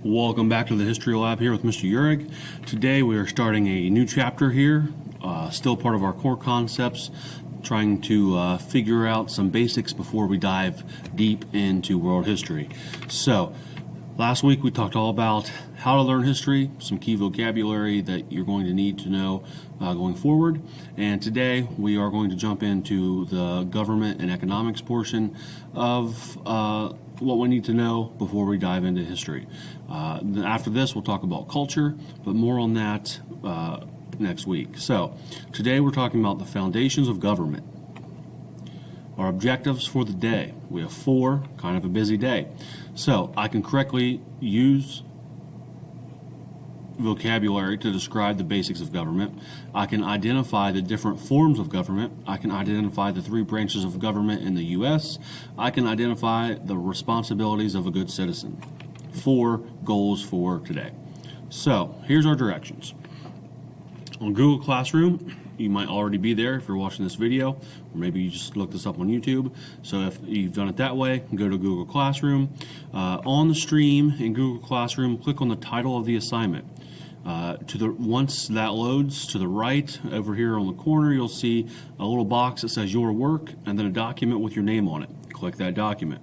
Welcome back to the History Lab here with Mr. Uhrig. Today we are starting a new chapter here, still part of our core concepts, trying to figure out some basics before we dive deep into world history. So, last week we talked all about how to learn history, some key vocabulary that you're going to need to know going forward. And today we are going to jump into the government and economics portion of what we need to know before we dive into history. After this, we'll talk about culture, but more on that next week. So, today we're talking about the foundations of government. Our objectives for the day. We have 4, kind of a busy day. So, I can correctly use vocabulary to describe the basics of government. I can identify the different forms of government. I can identify the 3 branches of government in the U.S. I can identify the responsibilities of a good citizen. 4 goals for today. So, here's our directions. On Google Classroom, you might already be there if you're watching this video, or maybe you just looked this up on YouTube. So if you've done it that way, go to Google Classroom. On the stream in Google Classroom, click on the title of the assignment. Once that loads, to the right over here on the corner, you'll see a little box that says your work and then a document with your name on it. Click that document.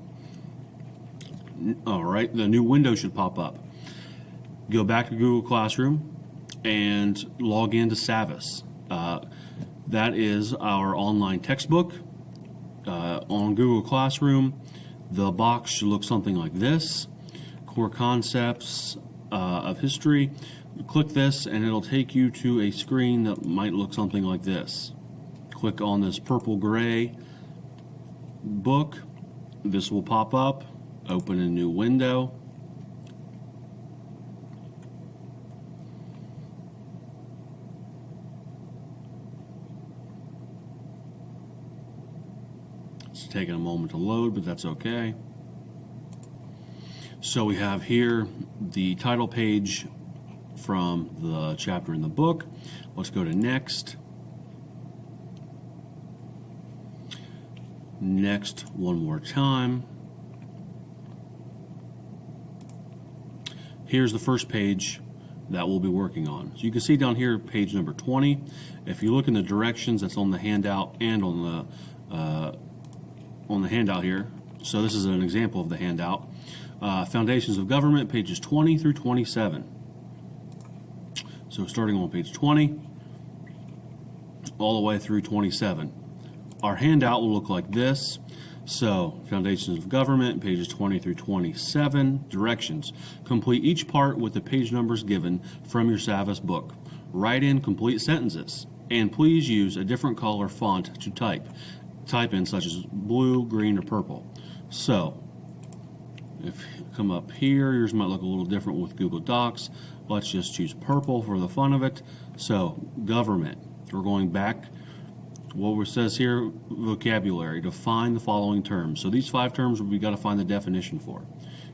All right, the new window should pop up. Go back to Google Classroom and log into Savvis. That is our online textbook. On Google Classroom, the box should look something like this. Core concepts of history. Click this and it'll take you to a screen that might look something like this. Click on this purple-gray book. This will pop up. Open a new window. It's taking a moment to load, but that's okay. So we have here the title page from the chapter in the book. Let's go to next. Next one more time. Here's the first page that we'll be working on. So you can see down here page number 20. If you look in the directions that's on the handout and on the handout here. So this is an example of the handout. Foundations of Government, pages 20 through 27. So starting on page 20, all the way through 27. Our handout will look like this. So, Foundations of Government, pages 20 through 27, directions. Complete each part with the page numbers given from your Savvis book. Write in complete sentences, and please use a different color font to type. Type in such as blue, green, or purple. So, if you come up here, yours might look a little different with Google Docs. Let's just choose purple for the fun of it. So, government. We're going back. What it says here, vocabulary, define the following terms. So these 5 terms we've got to find the definition for.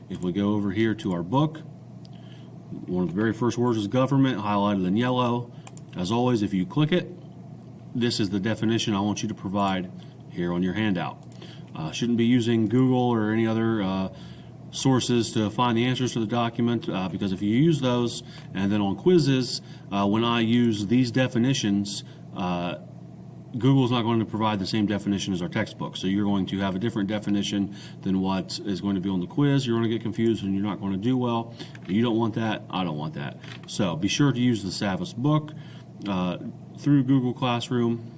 If we go over here to our book, one of the very first words is government, highlighted in yellow. As always, if you click it, this is the definition I want you to provide here on your handout. Shouldn't be using Google or any other sources to find the answers to the document, because if you use those, and then on quizzes, when I use these definitions, Google's not going to provide the same definition as our textbook. So you're going to have a different definition than what is going to be on the quiz. You're going to get confused and you're not going to do well. You don't want that. I don't want that. So be sure to use the Savvis book through Google Classroom,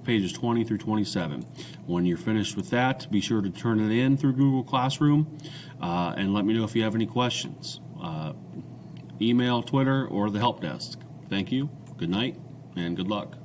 pages 20 through 27. When you're finished with that, be sure to turn it in through Google Classroom and let me know if you have any questions. Email, Twitter, or the help desk. Thank you. Good night and good luck.